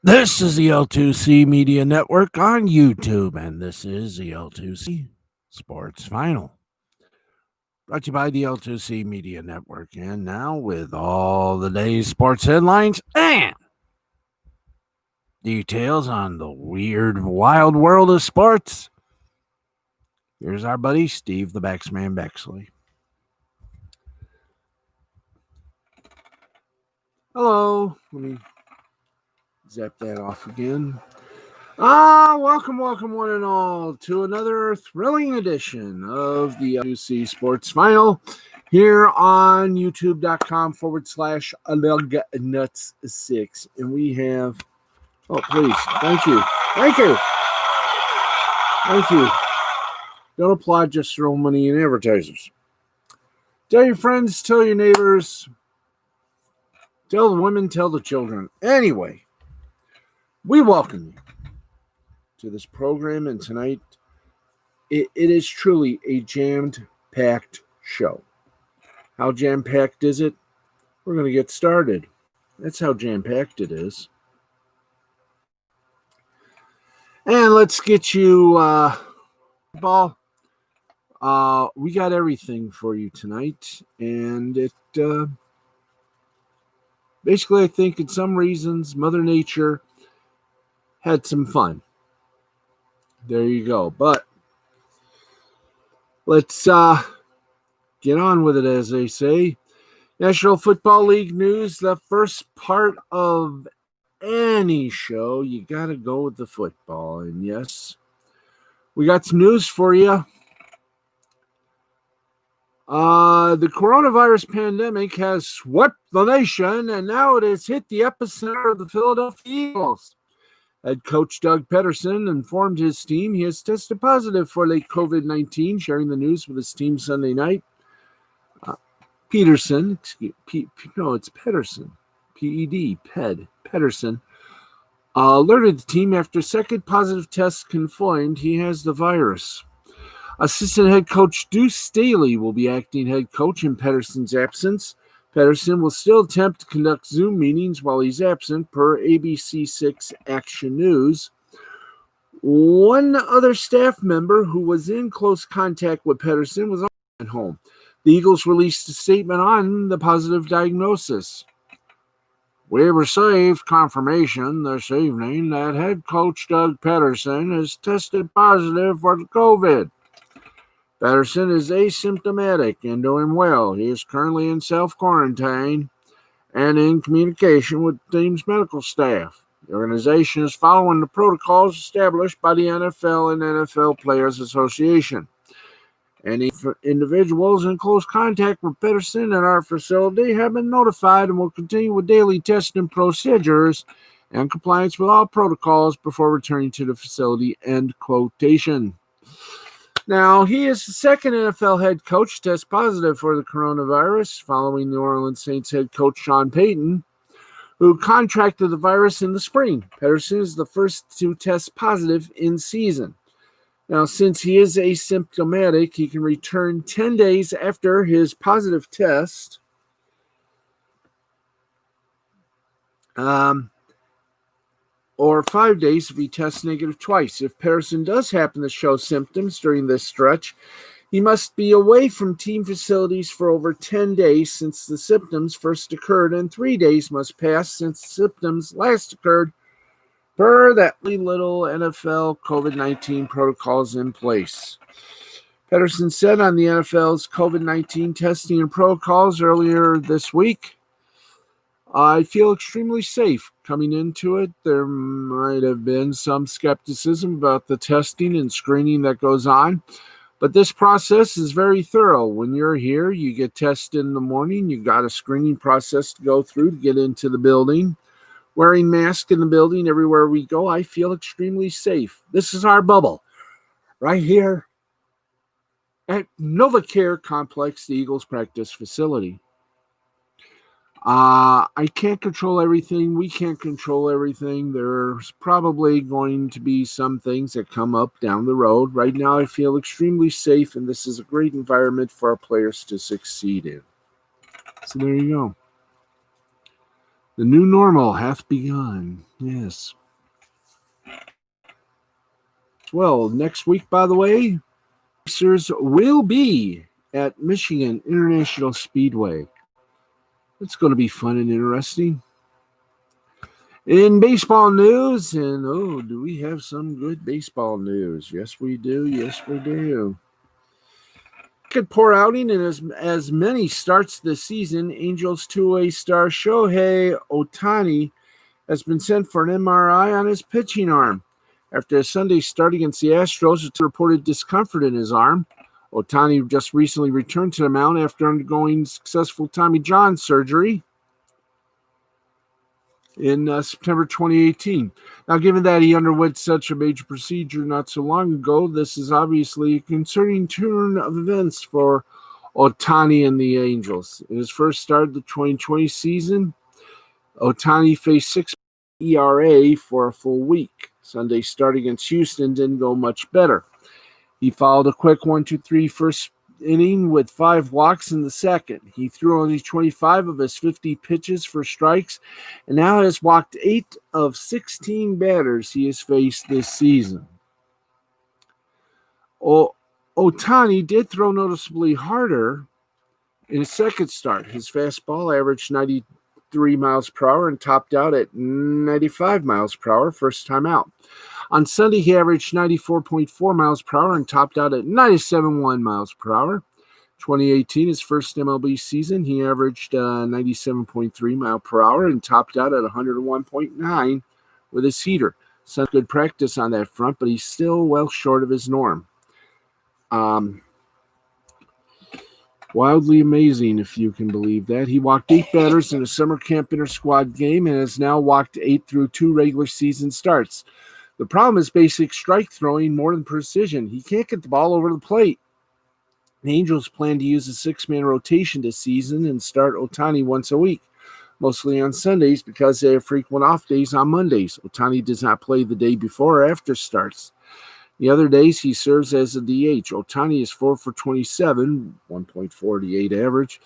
This is the L2C Media Network on YouTube, and this is the L2C Sports Final. Brought to you by the L2C Media Network. And now, with all the day's sports headlines and details on the weird, wild world of sports, here's our buddy Steve the Baxman Bexley. Hello. Let me zap that off again. Welcome one and all to another thrilling edition of the L2C Sports Final here on youtube.com/Nuts6. And we have, please, thank you. Don't applaud, just throw money in advertisers. Tell your friends, tell your neighbors, tell the women, tell the children. Anyway, we welcome you to this program, and tonight it is truly a jam-packed show. How jam-packed is it? We're going to get started. That's how jam-packed it is. And let's get you ball. We got everything for you tonight, and it basically, I think in some reasons Mother Nature had some fun. There you go. But let's get on with it, as they say. National Football League news. The first part of any show, you got to go with the football. And yes, we got some news for you. The coronavirus pandemic has swept the nation, and now it has hit the epicenter of the Philadelphia Eagles. Head coach Doug Peterson informed his team he has tested positive for late COVID-19, sharing the news with his team Sunday night. Peterson, it's Pedersen, P-E-D, Pedersen, alerted the team after a second positive test confirmed he has the virus. Assistant head coach Deuce Staley will be acting head coach in Pedersen's absence. Pedersen will still attempt to conduct Zoom meetings while he's absent, per ABC6 Action News. One other staff member who was in close contact with Pedersen was at home. The Eagles released a statement on the positive diagnosis. We received confirmation this evening that head coach Doug Pedersen has tested positive for COVID. Pedersen is asymptomatic and doing well. He is currently in self-quarantine and in communication with the team's medical staff. The organization is following the protocols established by the NFL and NFL Players Association. Any individuals in close contact with Pedersen at our facility have been notified and will continue with daily testing procedures and compliance with all protocols before returning to the facility, end quotation. Now, he is the second NFL head coach to test positive for the coronavirus, following New Orleans Saints head coach Sean Payton, who contracted the virus in the spring. Pedersen is the first to test positive in season. Now, since he is asymptomatic, he can return 10 days after his positive test. Or 5 days if he tests negative twice. If Pedersen does happen to show symptoms during this stretch, he must be away from team facilities for over 10 days since the symptoms first occurred, and 3 days must pass since the symptoms last occurred, per that little NFL COVID-19 protocols in place. Pedersen said on the NFL's COVID-19 testing and protocols earlier this week, I feel extremely safe coming into it. There might have been some skepticism about the testing and screening that goes on, but this process is very thorough. When you're here, you get tested in the morning. You got a screening process to go through to get into the building. Wearing masks in the building everywhere we go, I feel extremely safe. This is our bubble right here at NovaCare Complex, the Eagles practice facility. I can't control everything. We can't control everything. There's probably going to be some things that come up down the road. Right now, I feel extremely safe, and this is a great environment for our players to succeed in. So there you go. The new normal hath begun. Yes. Well, next week, by the way, racers will be at Michigan International Speedway. It's going to be fun and interesting. In baseball news, and do we have some good baseball news? Yes, we do. Yes, we do. Good poor outing in as many starts this season. Angels two-way star Shohei Ohtani has been sent for an MRI on his pitching arm. After a Sunday start against the Astros, it reported discomfort in his arm. Ohtani just recently returned to the mound after undergoing successful Tommy John surgery in September 2018. Now, given that he underwent such a major procedure not so long ago, this is obviously a concerning turn of events for Ohtani and the Angels. In his first start of the 2020 season, Ohtani faced 6 ERA for a full week. Sunday's start against Houston didn't go much better. He followed a quick 1-2-3 first inning with 5 walks in the second. He threw only 25 of his 50 pitches for strikes and now has walked 8 of 16 batters he has faced this season. Ohtani did throw noticeably harder in his second start. His fastball averaged 93 miles per hour and topped out at 95 miles per hour first time out. On Sunday, he averaged 94.4 miles per hour and topped out at 97.1 miles per hour. 2018, his first MLB season, he averaged 97.3 miles per hour and topped out at 101.9 with his heater. Some good practice on that front, but he's still well short of his norm. Wildly amazing, if you can believe that. He walked 8 batters in a summer camp inter-squad game and has now walked 8 through 2 regular season starts. The problem is basic strike throwing more than precision. He can't get the ball over the plate. The Angels plan to use a 6-man rotation this season and start Ohtani once a week, mostly on Sundays because they have frequent off days on Mondays. Ohtani does not play the day before or after starts. The other days, he serves as a DH. Ohtani is 4 for 27, 1.48 average,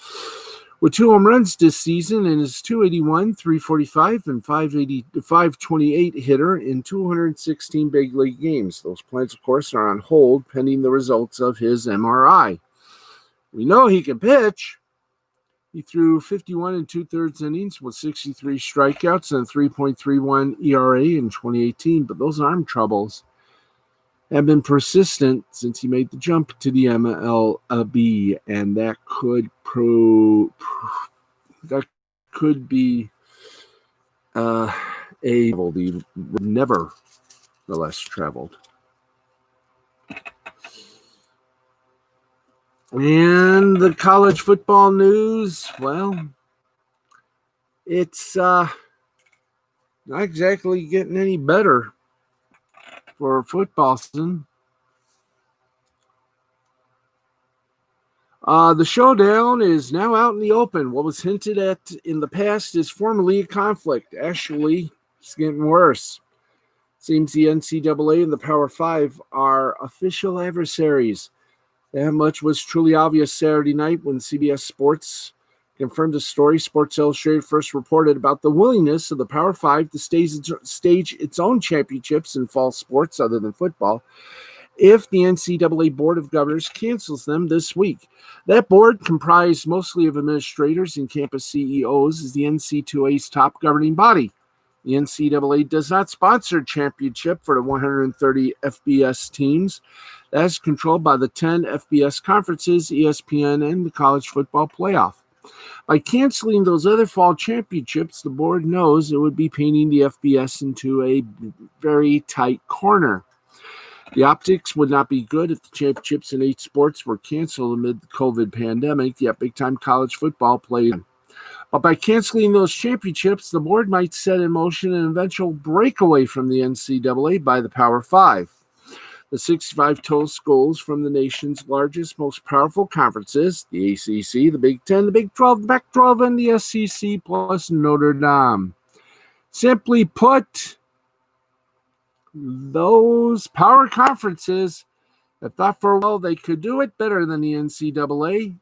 with 2 home runs this season and is 281, 345, and 528 hitter in 216 big league games. Those plans, of course, are on hold pending the results of his MRI. We know he can pitch. He threw 51 2/3 innings with 63 strikeouts and a 3.31 ERA in 2018, but those arm troubles have been persistent since he made the jump to the MLB, and that could be he nevertheless traveled. And the college football news, well, it's not exactly getting any better for football season. The showdown is now out in the open. What was hinted at in the past is formally a conflict. Actually, it's getting worse. Seems the NCAA and the Power 5 are official adversaries. That much was truly obvious Saturday night when CBS Sports confirmed the story. Sports Illustrated first reported about the willingness of the Power 5 to stage its own championships in fall sports other than football if the NCAA Board of Governors cancels them this week. That board, comprised mostly of administrators and campus CEOs, is the NC2A's top governing body. The NCAA does not sponsor a championship for the 130 FBS teams. That is controlled by the 10 FBS conferences, ESPN, and the College Football Playoff. By canceling those other fall championships, the board knows it would be painting the FBS into a very tight corner. The optics would not be good if the championships in 8 sports were canceled amid the COVID pandemic, yet big-time college football played. But by canceling those championships, the board might set in motion an eventual breakaway from the NCAA by the Power 5. The 65 total schools from the nation's largest, most powerful conferences, the ACC, the Big 10, the Big 12, the Pac-12, and the SEC, plus Notre Dame. Simply put, those power conferences that thought for a while they could do it better than the NCAA,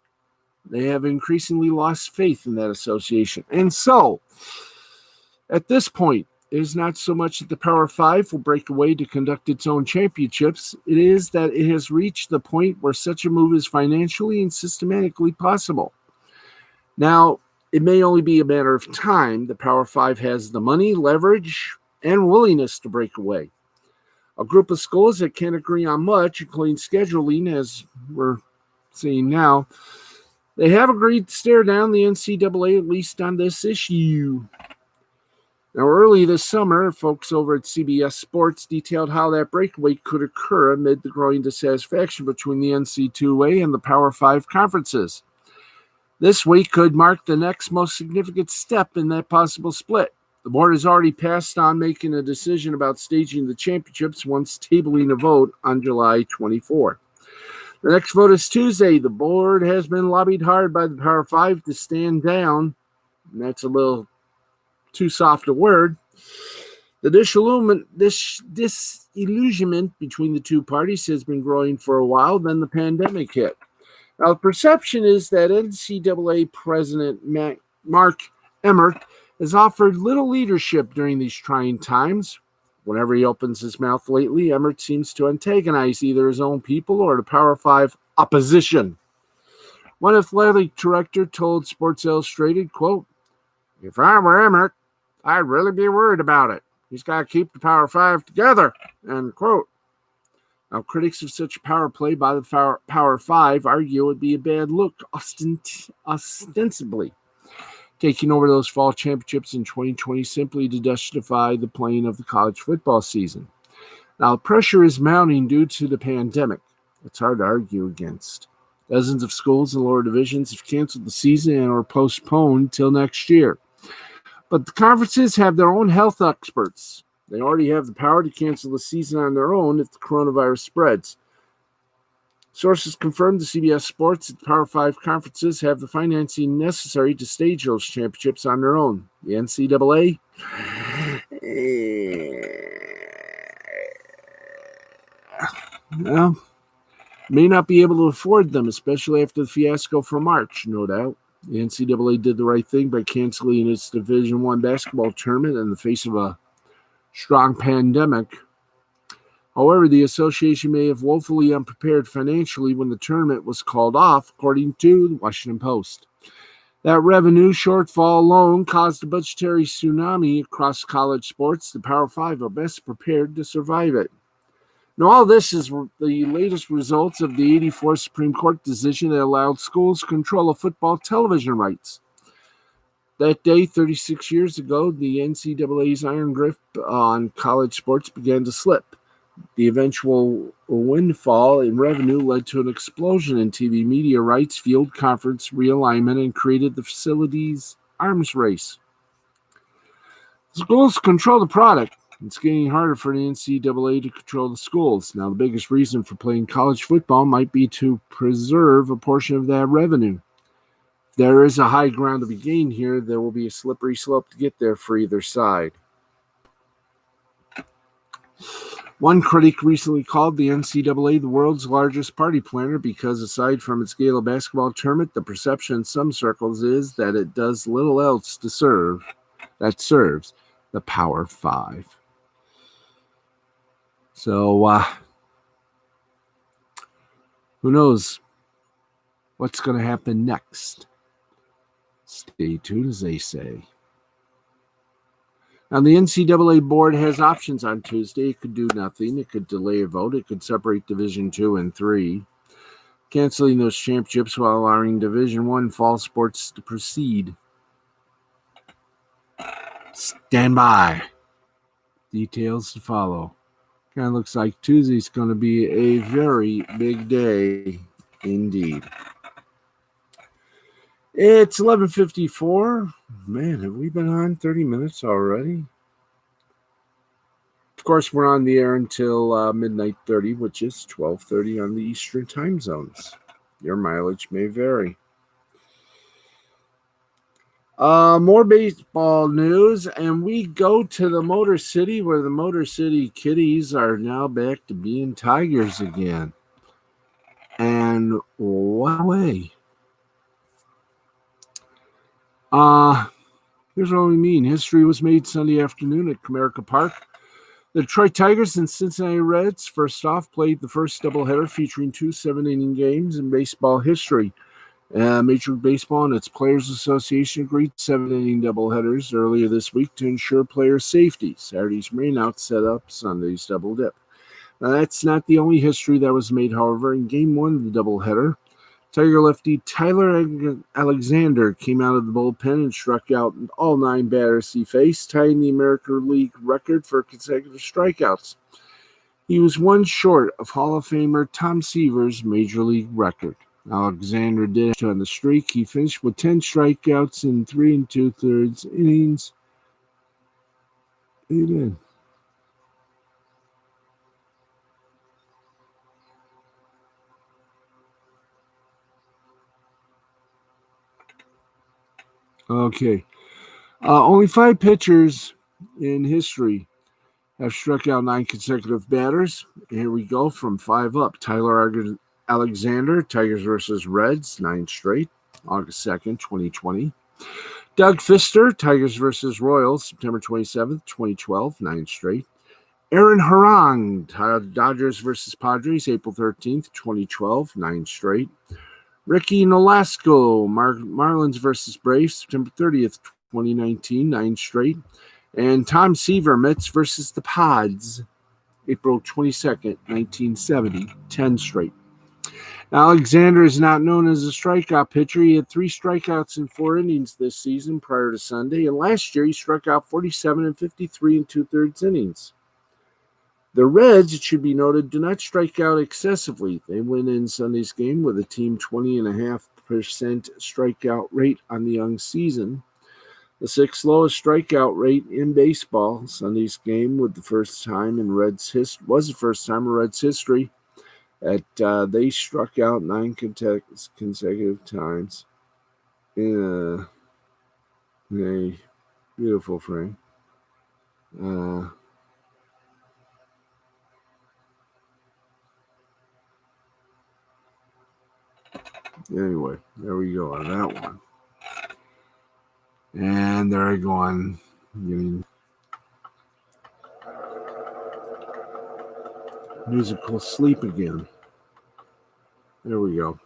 they have increasingly lost faith in that association. And so, At this point, it is not so much that the Power Five will break away to conduct its own championships, it is that it has reached the point where such a move is financially and systematically possible. Now, it may only be a matter of time. The Power Five has the money, leverage, and willingness to break away. A group of schools that can't agree on much, including scheduling, as we're seeing now, they have agreed to stare down the NCAA, at least on this issue. Now, early this summer, folks over at CBS Sports detailed how that breakaway could occur amid the growing dissatisfaction between the NC2A and the Power Five conferences. This week could mark the next most significant step in that possible split. The board has already passed on making a decision about staging the championships once tabling a vote on July 24. The next vote is Tuesday. The board has been lobbied hard by the Power Five to stand down, and that's a little too soft a word. The disillusionment between the two parties has been growing for a while, then the pandemic hit. Now, the perception is that NCAA President Mark Emmert has offered little leadership during these trying times. Whenever he opens his mouth lately, Emmert seems to antagonize either his own people or the Power Five opposition. One athletic director told Sports Illustrated, quote, "If I were Emmert, I'd really be worried about it. He's got to keep the Power Five together," end quote. Now, critics of such power play by the Power Five argue it would be a bad look, ostensibly taking over those fall championships in 2020 simply to justify the playing of the college football season. Now, pressure is mounting due to the pandemic. It's hard to argue against. Dozens of schools in lower divisions have canceled the season and are postponed till next year. But the conferences have their own health experts. They already have the power to cancel the season on their own if the coronavirus spreads. Sources confirmed to CBS Sports that the Power Five conferences have the financing necessary to stage those championships on their own. The NCAA may not be able to afford them, especially after the fiasco from March, no doubt. The NCAA did the right thing by canceling its Division I basketball tournament in the face of a strong pandemic. However, the association may have woefully unprepared financially when the tournament was called off, according to the Washington Post. That revenue shortfall alone caused a budgetary tsunami across college sports. The Power Five are best prepared to survive it. Now, all this is the latest results of the 1984 Supreme Court decision that allowed schools control of football television rights. That day, 36 years ago, the NCAA's iron grip on college sports began to slip. The eventual windfall in revenue led to an explosion in TV media rights, field conference realignment, and created the facility's arms race. Schools control the product. It's getting harder for the NCAA to control the schools. Now, the biggest reason for playing college football might be to preserve a portion of that revenue. If there is a high ground to be gained here, there will be a slippery slope to get there for either side. One critic recently called the NCAA the world's largest party planner because, aside from its gala basketball tournament, the perception in some circles is that it does little else to serves the Power Five. So, who knows what's going to happen next? Stay tuned, as they say. Now, the NCAA board has options on Tuesday. It could do nothing. It could delay a vote. It could separate Division II and III, canceling those championships while allowing Division I fall sports to proceed. Stand by. Details to follow. Kind of looks like Tuesday's going to be a very big day indeed. It's 11:54. Man, have we been on 30 minutes already? Of course, we're on the air until midnight 30, which is 12:30 on the Eastern time zones. Your mileage may vary. More baseball news, and we go to the Motor City, where the Motor City Kitties are now back to being Tigers again. And what a way. Here's what we mean. History was made Sunday afternoon at Comerica Park. The Detroit Tigers and Cincinnati Reds, first off, played the first doubleheader featuring 2 7-inning games in baseball history. Major League Baseball and its Players Association agreed 7-inning doubleheaders earlier this week to ensure player safety. Saturday's rainout set up Sunday's double dip. Now, that's not the only history that was made, however. In Game 1 of the doubleheader, Tiger lefty Tyler Alexander came out of the bullpen and struck out all 9 batters he faced, tying the American League record for consecutive strikeouts. He was one short of Hall of Famer Tom Seaver's Major League record. Alexander did on the streak. He finished with 10 strikeouts in 3 2/3 innings. He did. Okay. Only 5 pitchers in history have struck out 9 consecutive batters. Here we go from 5 up. Tyler Alexander, Tigers versus Reds, 9 straight, August 2nd, 2020. Doug Fister, Tigers versus Royals, September 27th, 2012, 9 straight. Aaron Harang, Dodgers versus Padres, April 13th, 2012, 9 straight. Ricky Nolasco, Marlins versus Braves, September 30th, 2019, 9 straight. And Tom Seaver, Mets versus the Pods, April 22nd, 1970, 10 straight. Alexander is not known as a strikeout pitcher. He had 3 strikeouts in 4 innings this season prior to Sunday, and last year he struck out 47 and 53 in 2/3 innings. The Reds, it should be noted, do not strike out excessively. They win in Sunday's game with a team 20.5% strikeout rate on the young season. The 6th lowest strikeout rate in baseball. Sunday's game was the first time in Reds history that they struck out 9 consecutive times in a beautiful frame. Anyway, there we go on that one. And there I go on getting musical sleep again. There we go.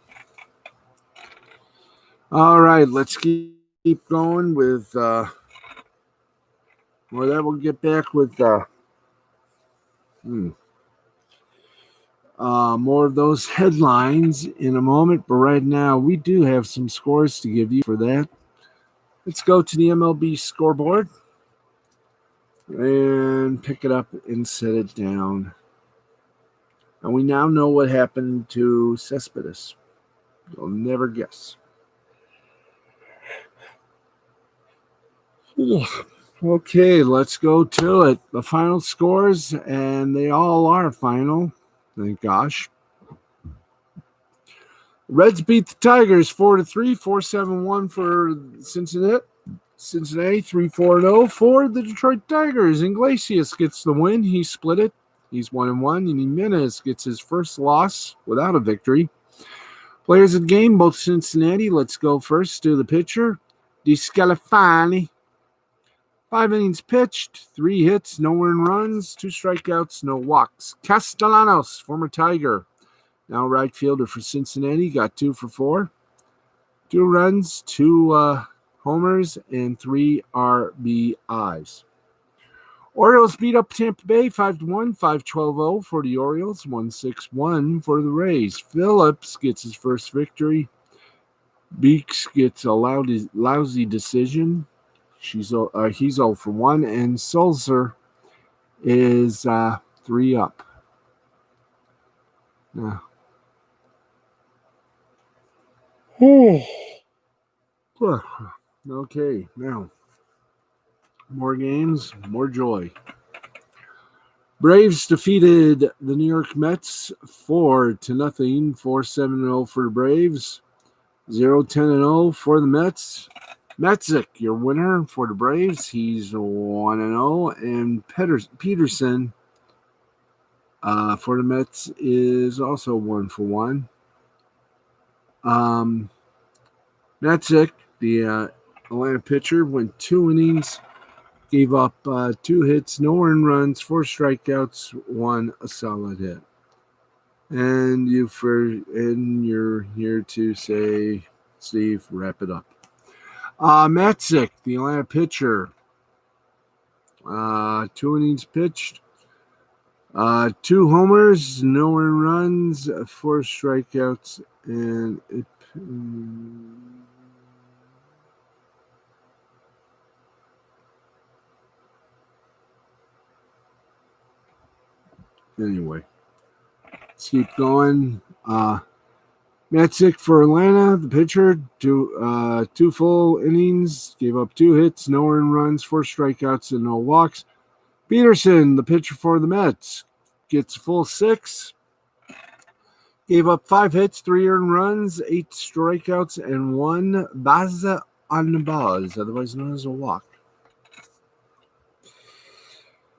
All right, let's keep going with more of that. We'll get back with more of those headlines in a moment. But right now, we do have some scores to give you for that. Let's go to the MLB scoreboard and pick it up and set it down. And we now know what happened to Cespedes. You'll never guess. Okay, let's go to it. The final scores, and they all are final. Thank gosh. Reds beat the Tigers 4-3, 4-7-1 for Cincinnati. Cincinnati 3-4-0 for the Detroit Tigers. Iglesias gets the win. He split it. He's 1-1, and Jimenez gets his first loss without a victory. Players of the game, both Cincinnati. Let's go first to the pitcher, DeScalafani. 5 innings pitched, 3 hits, no earned runs, 2 strikeouts, no walks. Castellanos, former Tiger, now right fielder for Cincinnati, got 2 for 4. 2 runs, 2 homers, and 3 RBIs. Orioles beat up Tampa Bay 5-1, 5-12-0 for the Orioles, 1-6-1 for the Rays. Phillips gets his first victory. Beeks gets a lousy decision. He's 0 for 1, and Sulzer is 3 up. Okay, now more games, more joy. Braves defeated the New York Mets 4-0, 4-7-0 for the Braves, 0-10-0 for the Mets. Metzik, your winner for the Braves. He's 1-0, and Peterson for the Mets is also 1 for 1. Metzik, the Atlanta pitcher went 2 innings, gave up 2 hits, no earned runs, 4 strikeouts, 1 a solid hit. And you're here to say, Steve, wrap it up. Matzik, the Atlanta pitcher, 2 innings pitched, 2 homers, no earned runs, 4 strikeouts, and anyway, let's keep going. Matzik for Atlanta, the pitcher, 2 full innings, gave up 2 hits, no earned runs, 4 strikeouts, and no walks. Peterson, the pitcher for the Mets, gets a full 6, gave up 5 hits, 3 earned runs, 8 strikeouts, and 1 base on the balls, otherwise known as a walk.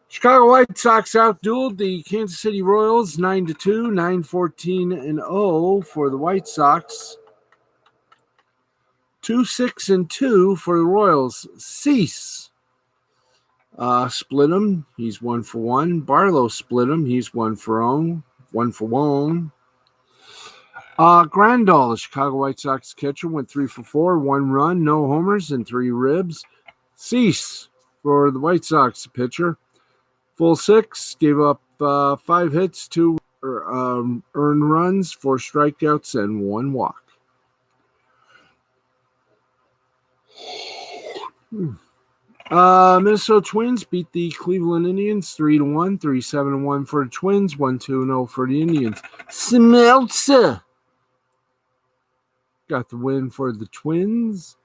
Chicago White Sox outdueled the Kansas City Royals 9-2, 9-14-0 for the White Sox. 2-6-2 for the Royals. Cease split him. He's 1 for 1. Barlow split him. He's 1 for 1. Grandal, the Chicago White Sox catcher, went 3 for 4, 1 run, no homers, and 3 ribs. Cease for the White Sox pitcher. Full 6, gave up 5 hits, 2 earned runs, 4 strikeouts, and 1 walk. Minnesota Twins beat the Cleveland Indians 3-1, 3-7-1 for the Twins, 1-2-0 for the Indians. Smeltzer got the win for the Twins,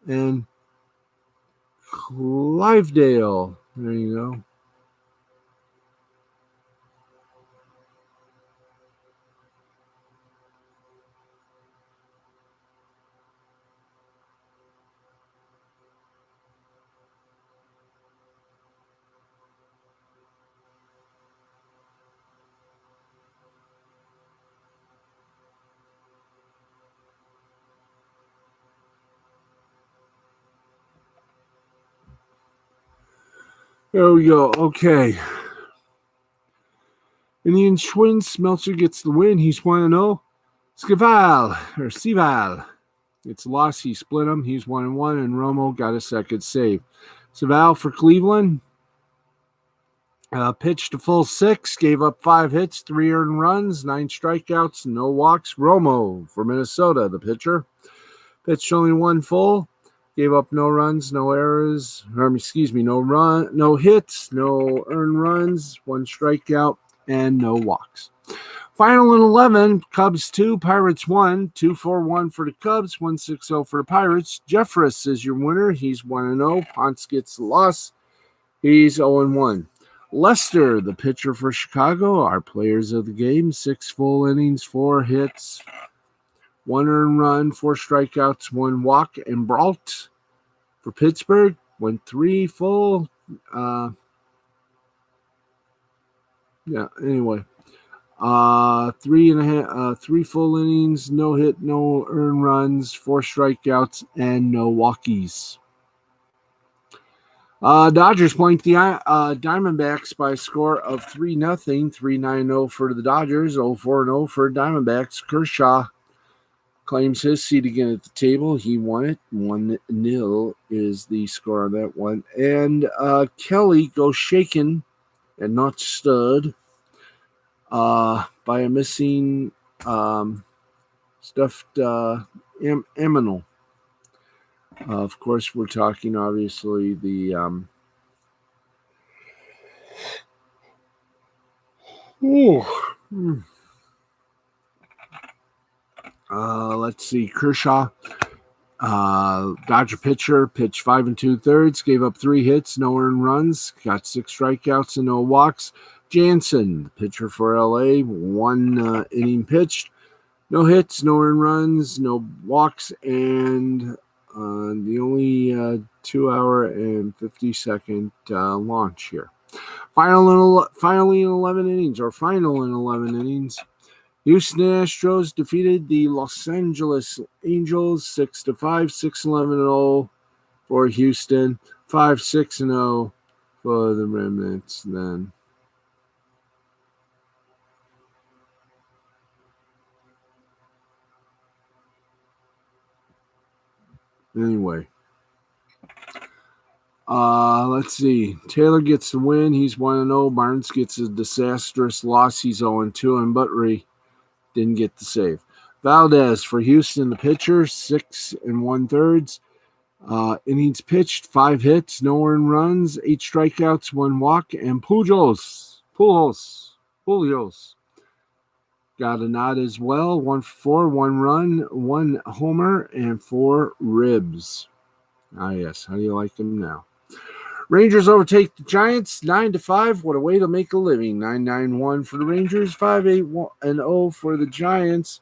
and Clivedale. There you go. There we go. Okay. Indians Twins. Smeltzer gets the win. He's 1-0. Seval gets a loss. He split him. He's 1-1. And Romo got a second save. Seval for Cleveland. Pitched a full 6. Gave up 5 hits, 3 earned runs, 9 strikeouts, no walks. Romo for Minnesota, the pitcher. Pitched only 1 full. Gave up no runs, no errors, no hits, no earned runs, 1 strikeout, and no walks. Final in 11, Cubs 2, Pirates 1, 2-4-1 for the Cubs, 1-6-0 for the Pirates. Jeffress is your winner. He's 1-0. Ponce gets the loss. He's 0-1. Lester, the pitcher for Chicago, our players of the game, 6 full innings, 4 hits, 1 earned run, 4 strikeouts, 1 walk. And Brault for Pittsburgh went 3 full. 3 full innings, no hit, no earned runs, 4 strikeouts, and no walkies. Dodgers blanked the Diamondbacks by a score of 3-0, 3-9-0 for the Dodgers, 0-4-0 for Diamondbacks. Kershaw claims his seat again at the table. He won it. 1-0 is the score on that one. And Kelly goes shaken and not stirred by a missing stuffed aminal. Of course, we're talking, obviously, the let's see, Kershaw, Dodger pitcher, pitched 5 2/3, gave up 3 hits, no earned runs, got 6 strikeouts and no walks. Jansen, pitcher for LA, 1 inning pitched, no hits, no earned runs, no walks, and the only 2-hour and 50-second launch here. Final in 11 innings. Houston Astros defeated the Los Angeles Angels 6-5, 6-11-0 for Houston. 5-6-0 for the Remnants then. Anyway. Let's see. Taylor gets the win. He's 1-0. Barnes gets a disastrous loss. He's 0-2. And Buttery didn't get the save. Valdez for Houston, the pitcher, 6 1/3. Innings pitched, 5 hits, no earned runs, 8 strikeouts, 1 walk, and Pujols got a nod as well. 1 for 4, 1 run, 1 homer, and 4 ribs. Ah, yes. How do you like them now? Rangers overtake the Giants 9-5. What a way to make a living. 9-9-1 for the Rangers, 5-8-0 for the Giants.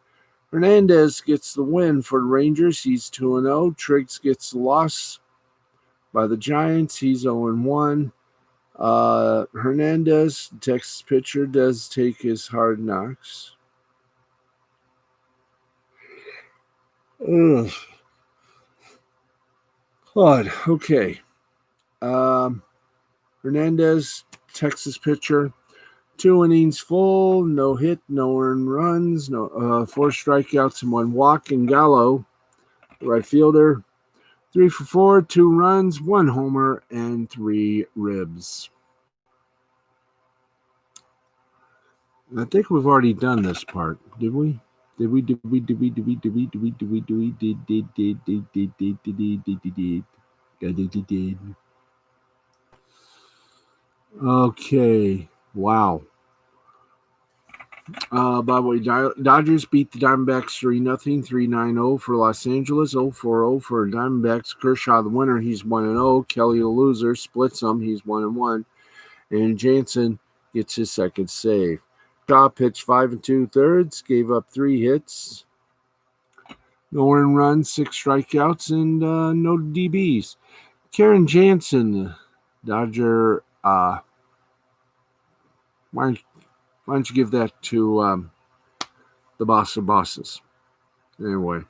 Hernandez gets the win for the Rangers. He's 2-0. Triggs gets the loss by the Giants. He's 0-1. Hernandez, the Texas pitcher, does take his hard knocks. Ugh. God, okay. Hernandez, Texas pitcher, 2 innings full, no hit, no earned runs, 4 strikeouts and 1 walk. And Gallo, right fielder, 3 for 4, 2 runs, 1 homer, and 3 ribs. I think we've already done this part, did we? Okay. Wow. By the way, Dodgers beat the Diamondbacks 3-0, 3-9-0 for Los Angeles, 0-4-0 for Diamondbacks. Kershaw, the winner, he's 1-0. Kelly, the loser, splits them, he's 1-1. And Jansen gets his second save. Shaw pitched 5 2/3, gave up 3 hits, no earned runs, 6 strikeouts, and no DBs. Karen Jansen, Dodger, why don't you give that to the boss of bosses? Anyway,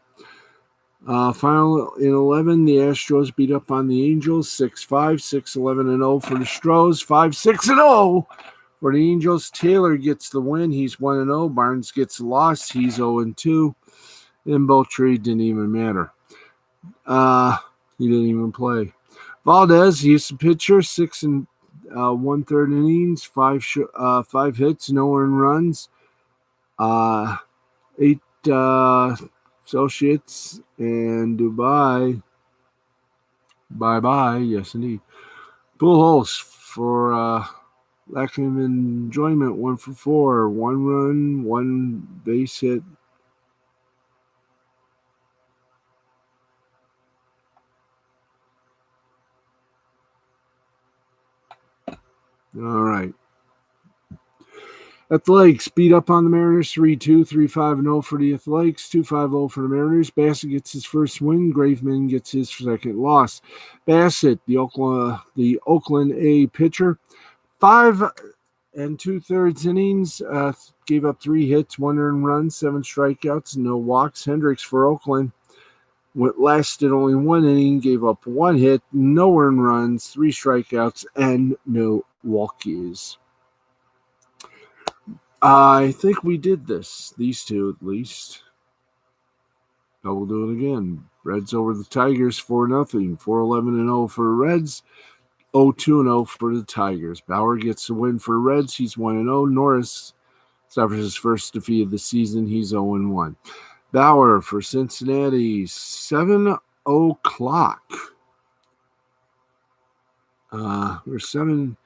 final in 11, the Astros beat up on the Angels 6-5, 6-11-0 for the Stros, 5-6-0 for the Angels. Taylor gets the win. He's 1-0. Barnes gets the loss. He's 0-2. And Beltry didn't even matter. He didn't even play. Valdez, he's the pitcher, 6 1/3 innings, 5 hits, no earned runs, 8 associates, and Dubai. Bye-bye. Yes, indeed. Pujols for lack of enjoyment, 1 for 4, 1 run, 1 base hit. All right. Athletics beat up on the Mariners 3-2, 3-5-0 for the Athletics, 2-5-0 for the Mariners. Bassett gets his first win. Graveman gets his second loss. Bassett, the Oakland A pitcher, 5 2/3 innings, gave up 3 hits, 1 earned run, 7 strikeouts, no walks. Hendricks for Oakland lasted only 1 inning, gave up 1 hit, no earned runs, 3 strikeouts, and no walkies. I think we did these two at least. I will do it again. Reds over the Tigers 4-0, 4-11-0 for the Reds, 0-2-0 for the Tigers. Bauer gets the win for the Reds. He's 1-0. Norris suffers his first defeat of the season. He's 0-1. Bauer for Cincinnati, 7 o'clock. We're 7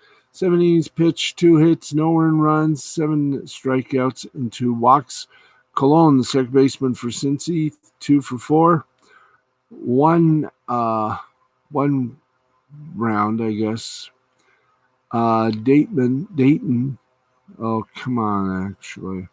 innings pitched, 2 hits, no earned runs, 7 strikeouts, and 2 walks. Colon, the second baseman for Cincy, 2 for 4. 1 round, I guess. Dayton. Oh, come on, actually.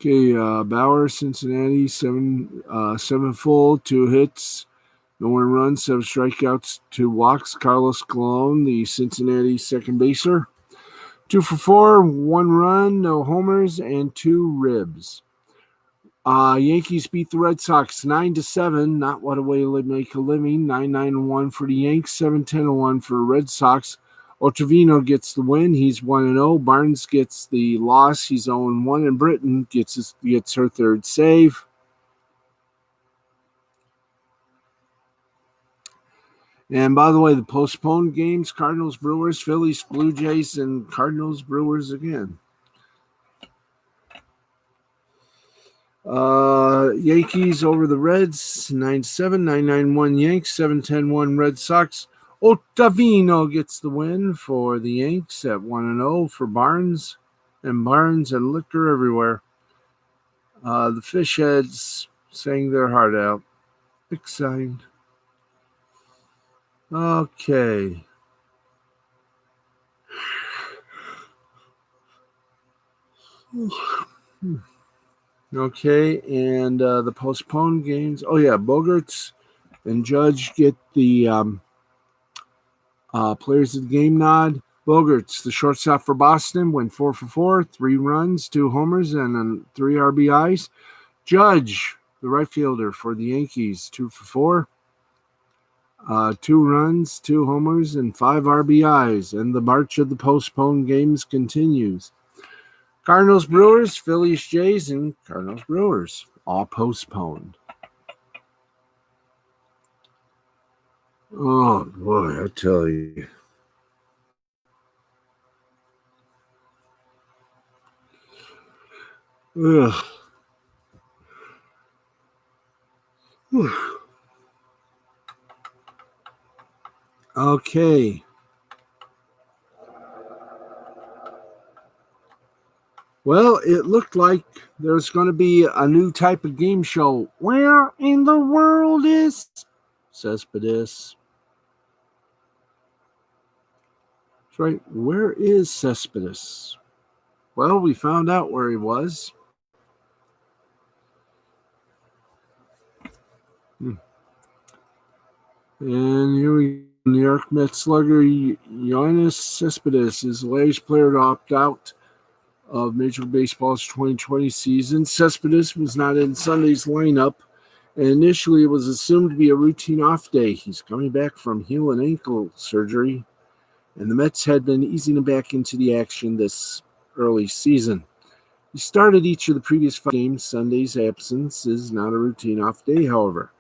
Okay, Bauer, Cincinnati, 7 full, 2 hits, No earned runs, 7 strikeouts, 2 walks. Carlos Colon, the Cincinnati second baser. 2 for 4, 1 run, no homers, and 2 ribs. Yankees beat the Red Sox 9-7. Not what a way to make a living. 9-9-1 for the Yanks, 7-10-1 for the Red Sox. Ottavino gets the win. He's 1-0. Barnes gets the loss. He's 0-1. And Britton gets her third save. And by the way, the postponed games, Cardinals, Brewers, Phillies, Blue Jays, and Cardinals, Brewers again. Yankees over the Reds, 9-7, 9-9-1 Yanks, 7-10-1 Red Sox. Ottavino gets the win for the Yanks at 1-0 for Barnes. And Barnes and liquor everywhere. The Fishheads sang their heart out. Exciting. Okay. Okay, and the postponed games. Oh, yeah, Bogarts and Judge get the players of the game nod. Bogarts, the shortstop for Boston, went 4 for 4, 3 runs, 2 homers, and 3 RBIs. Judge, the right fielder for the Yankees, 2 for 4, 2 runs, 2 homers, and 5 RBIs. And the march of the postponed games continues. Cardinals, Brewers, Phillies, Jays, and Cardinals, Brewers, all postponed. Oh, boy, I tell you. Ugh. Okay. Well, it looked like there's going to be a new type of game show. Where in the world is Cespedes? That's right. Where is Cespedes? Well, we found out where he was. And here we go. New York Mets slugger Yoenis Cespedes is the latest player to opt out of Major League Baseball's 2020 season. Cespedes was not in Sunday's lineup, and initially it was assumed to be a routine off day. He's coming back from heel and ankle surgery, and the Mets had been easing him back into the action this early season. He started each of the previous 5 games. Sunday's absence is not a routine off day, however.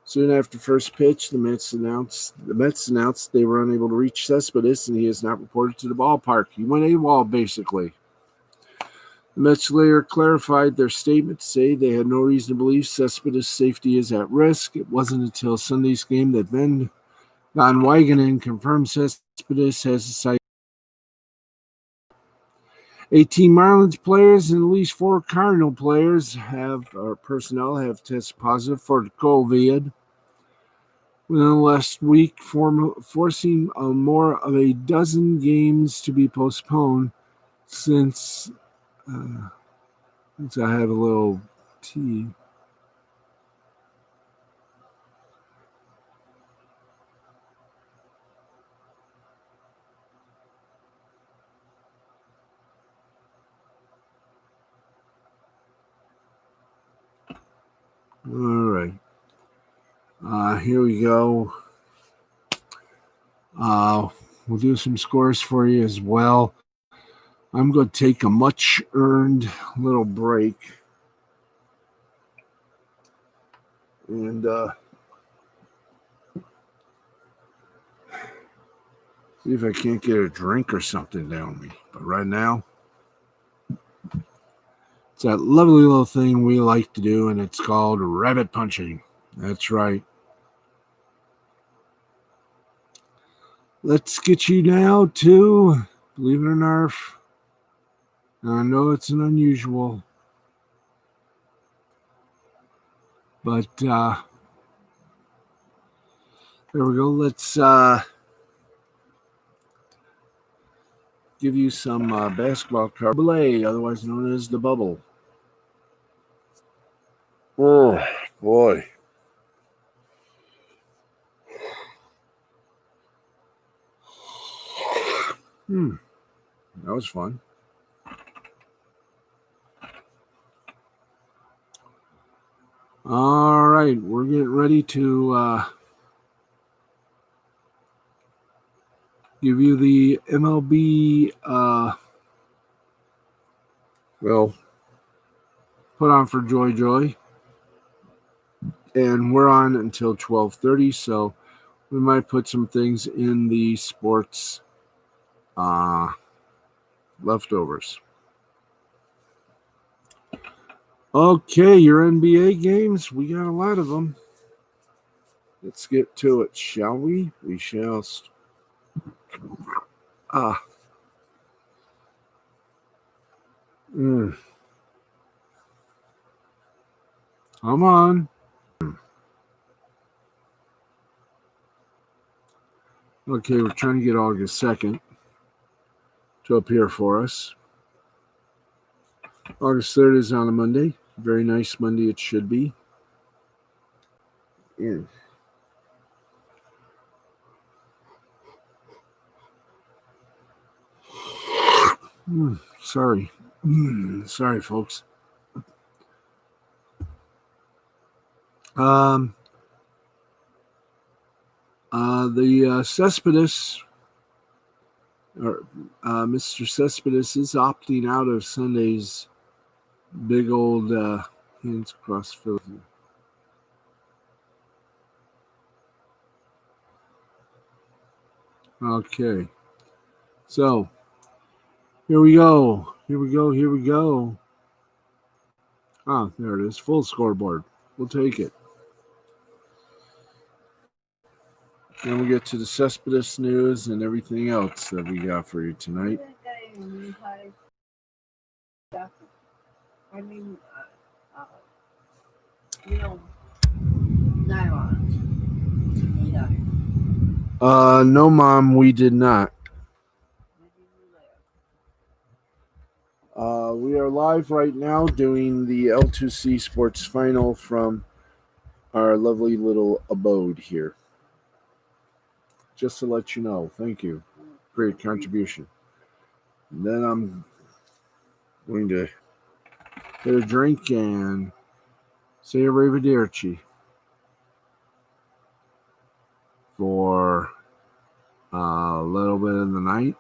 Soon after first pitch, the Mets announced they were unable to reach Cespedes, and he is not reported to the ballpark. He went AWOL, basically. The Mets later clarified their statement to say they had no reason to believe Cespedes' safety is at risk. It wasn't until Sunday's game that Van Wagenen confirmed Cespedes has decided. 18 Marlins players and at least 4 Cardinal players personnel have tested positive for COVID within the last week, forcing more of a dozen games to be postponed since I have a little tea. All right. Here we go. We'll do some scores for you as well. I'm going to take a much-earned little break. And see if I can't get a drink or something down me. But right now, it's that lovely little thing we like to do, and it's called rabbit punching. That's right. Let's get you now to, believe it or not, I know it's an unusual, but there we go. Let's give you some basketball card, otherwise known as the bubble. Oh, boy. That was fun. All right, we're getting ready to give you the MLB put on for Joy. And we're on until 12:30, so we might put some things in the sports leftovers. Okay, your NBA games, we got a lot of them. Let's get to it, shall we? We shall. Come on. Okay, we're trying to get August 2nd to appear for us. August 3rd is on a Monday. Very nice Monday it should be. Yeah. Sorry. Sorry, folks. The Cespedes, or Mr. Cespedes, is opting out of Sunday's big old hands across field. Okay, so here we go. Ah, there it is. Full scoreboard. We'll take it. Then we'll get to the Cespedes news and everything else that we got for you tonight. No, Mom, we did not. We are live right now doing the L2C SPORTS FINAL from our lovely little abode here. Just to let you know, thank you for your contribution. And then I'm going to get a drink and say arrivederci for a little bit of the night.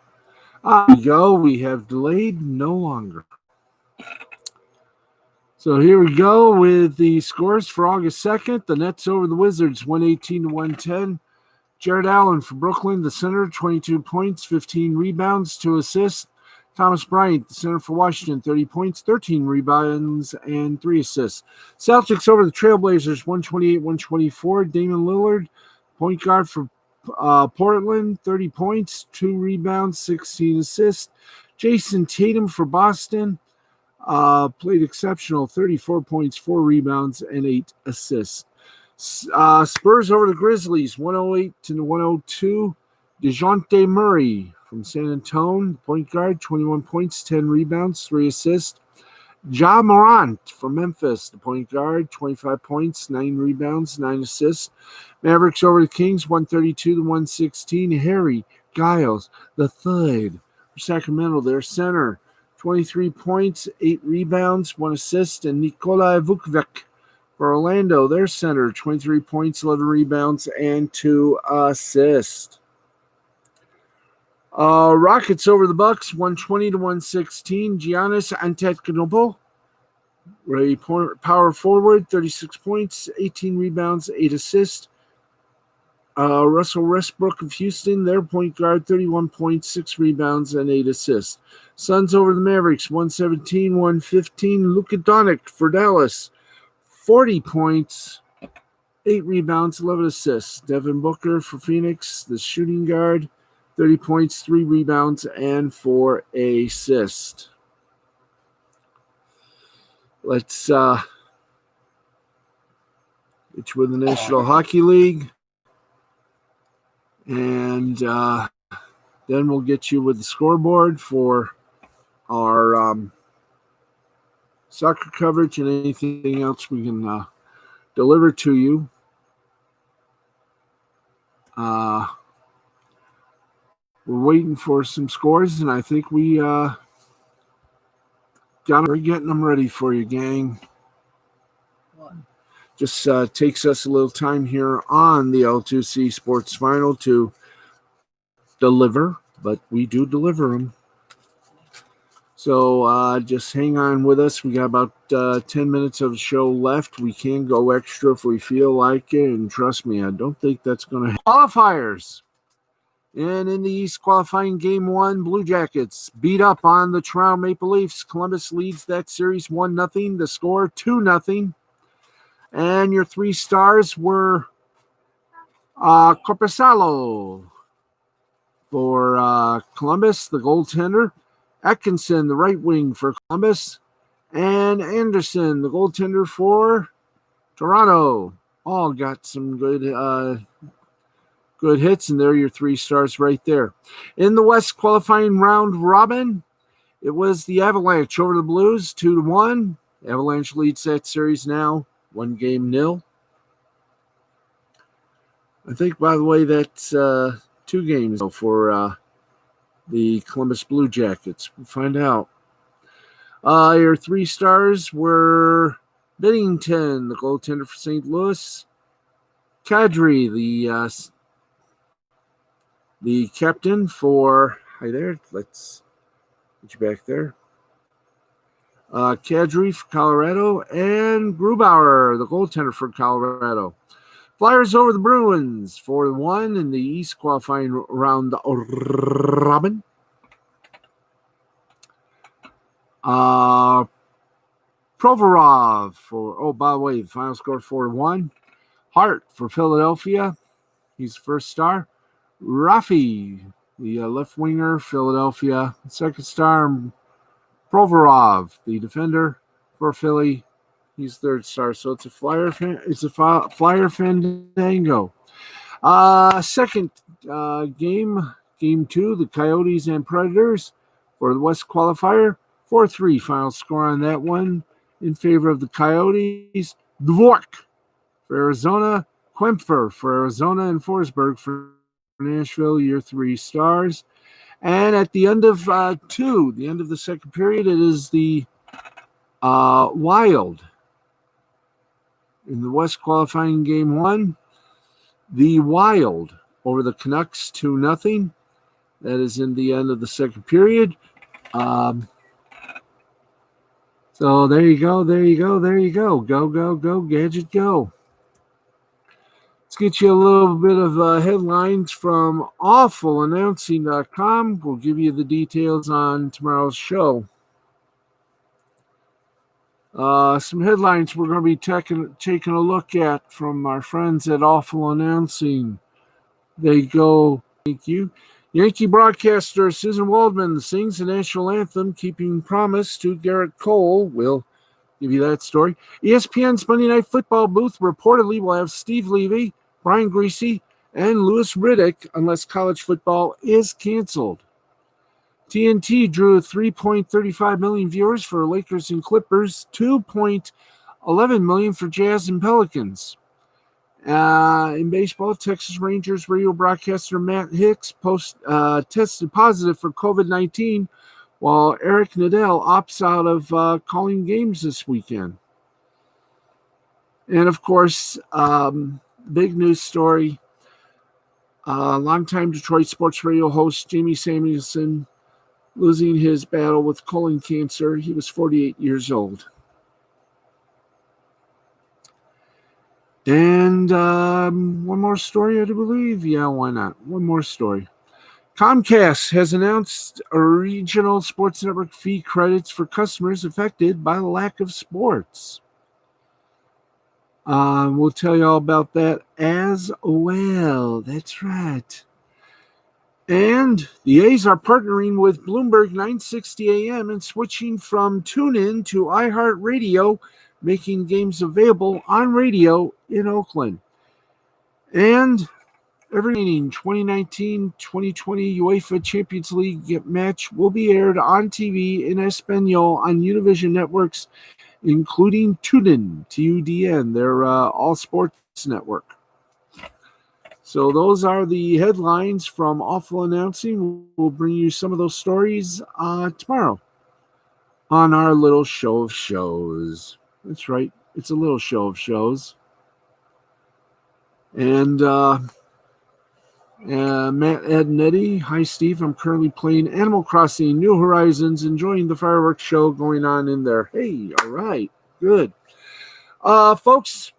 We have delayed no longer. So here we go with the scores for August 2nd. The Nets over the Wizards, 118-110. Jared Allen for Brooklyn, the center, 22 points, 15 rebounds, 2 assists. Thomas Bryant, the center for Washington, 30 points, 13 rebounds, and 3 assists. Celtics over the Trailblazers, 128-124. Damian Lillard, point guard for Portland, 30 points, 2 rebounds, 16 assists. Jason Tatum for Boston played exceptional, 34 points, 4 rebounds, and 8 assists. Spurs over the Grizzlies, 108-102. DeJounte Murray from San Antonio, point guard, 21 points, 10 rebounds, 3 assists. Ja Morant from Memphis, the point guard, 25 points, 9 rebounds, 9 assists. Mavericks over the Kings, 132-116. Harry Giles, the third for Sacramento, their center, 23 points, 8 rebounds, 1 assist. And Nikola Vukovic for Orlando, their center, 23 points, 11 rebounds, and 2 assists. Rockets over the Bucks, 120-116. Giannis Antetokounmpo, power forward, 36 points, 18 rebounds, 8 assists. Russell Westbrook of Houston, their point guard, 31 points, 6 rebounds, and 8 assists. Suns over the Mavericks, 117-115. Luka Doncic for Dallas, 40 points, 8 rebounds, 11 assists. Devin Booker for Phoenix, the shooting guard, 30 points, 3 rebounds, and 4 assists. Let's get you with the National Hockey League. And then we'll get you with the scoreboard for our soccer coverage and anything else we can deliver to you. We're waiting for some scores, and I think we're getting them ready for you, gang. Just takes us a little time here on the L2C Sports Final to deliver, but we do deliver them. So just hang on with us. We got about 10 minutes of the show left. We can go extra if we feel like it, and trust me, I don't think that's going to happen. Qualifiers. And in the East qualifying game 1, Blue Jackets beat up on the Toronto Maple Leafs. Columbus leads that series 1-0. The score 2-0. And your 3 stars were Corpusalo for Columbus, the goaltender. Atkinson, the right wing for Columbus. And Anderson, the goaltender for Toronto. All got some good hits, and there are your 3 stars right there. In the West qualifying round robin, it was the Avalanche over the Blues, 2-1. Avalanche leads that series now, 1-0. I think, by the way, that's 2 games for the Columbus Blue Jackets. We'll find out. Your 3 stars were Binnington, the goaltender for St. Louis. Kadri, the captain for... Hi there. Let's get you back there. Kadri for Colorado. And Grubauer, the goaltender for Colorado. Flyers over the Bruins, 4-1 in the East qualifying round robin. Provorov for, by the way, the final score 4-1. Hart for Philadelphia. He's the first star. Rafi, the left winger, Philadelphia. Second star, Provorov, the defender for Philly. He's third star. So it's a Flyer fandango. Second game 2, the Coyotes and Predators for the West qualifier. 4-3 final score on that one in favor of the Coyotes. Dvorak for Arizona. Kempfer for Arizona, and Forsberg for Nashville, your 3 stars. And at the end of the end of the second period, it is the Wild. In the West qualifying game 1, the Wild over the Canucks 2-0. That is in the end of the second period. So there you go. Go, Gadget, go. Let's get you a little bit of headlines from awfulannouncing.com. We'll give you the details on tomorrow's show. Some headlines we're going to be taking a look at from our friends at Awful Announcing. They go, thank you. Yankee broadcaster Susan Waldman sings the national anthem, keeping promise to Garrett Cole. We'll give you that story. ESPN's Monday Night Football booth reportedly will have Steve Levy, Brian Griese, and Louis Riddick unless college football is canceled. TNT drew 3.35 million viewers for Lakers and Clippers, 2.11 million for Jazz and Pelicans. In baseball, Texas Rangers radio broadcaster Matt Hicks tested positive for COVID-19, while Eric Nadel opts out of calling games this weekend. And, of course, big news story, longtime Detroit sports radio host Jamie Samuelson losing his battle with colon cancer. He was 48 years old. And one more story, I do believe. Yeah, why not? One more story. Comcast has announced regional sports network fee credits for customers affected by the lack of sports. We'll tell you all about that as well. That's right. And the A's are partnering with Bloomberg 960 AM and switching from TuneIn to iHeartRadio, making games available on radio in Oakland. And every 2019-2020 UEFA Champions League match will be aired on TV in Espanol on Univision networks, including TUDN, TUDN, their all-sports network. So those are the headlines from Awful Announcing. We'll bring you some of those stories tomorrow on our little show of shows. That's right. It's a little show of shows. And Matt, Ed, and Eddie. Hi, Steve. I'm currently playing Animal Crossing New Horizons, enjoying the fireworks show going on in there. Hey, all right. Good. Folks,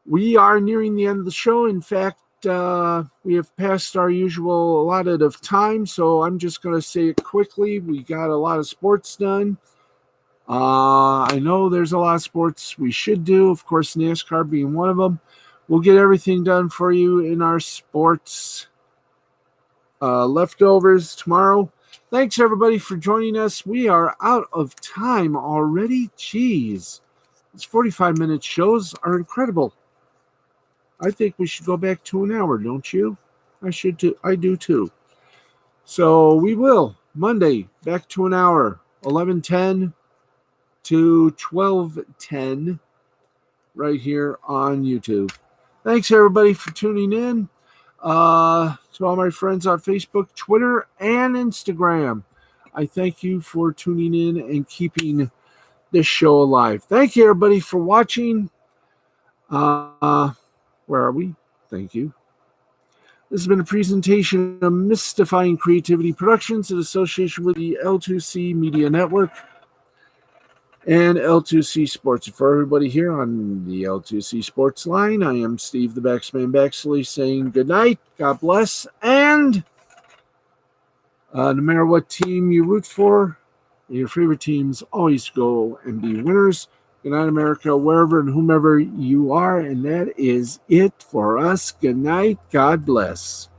we are nearing the end of the show. In fact, we have passed our usual allotted of time, so I'm just going to say it quickly. We got a lot of sports done. I know there's a lot of sports we should do, of course, NASCAR being one of them. We'll get everything done for you in our sports leftovers tomorrow. Thanks, everybody, for joining us. We are out of time already. Jeez. These 45-minute shows are incredible. I think we should go back to an hour, don't you? I should too. I do too. So we will. Monday, back to an hour. 11:10 to 12:10 right here on YouTube. Thanks, everybody, for tuning in. To all my friends on Facebook, Twitter, and Instagram, I thank you for tuning in and keeping this show alive. Thank you, everybody, for watching. Where are we? Thank you. This has been a presentation of Mystifying Creativity Productions in association with the L2C Media Network and L2C Sports. For everybody here on the L2C Sports line, I am Steve the Baxman Baxley saying good night, God bless, and no matter what team you root for, your favorite teams always go and be winners. Good night, America, wherever and whomever you are, and that is it for us. Good night, God bless.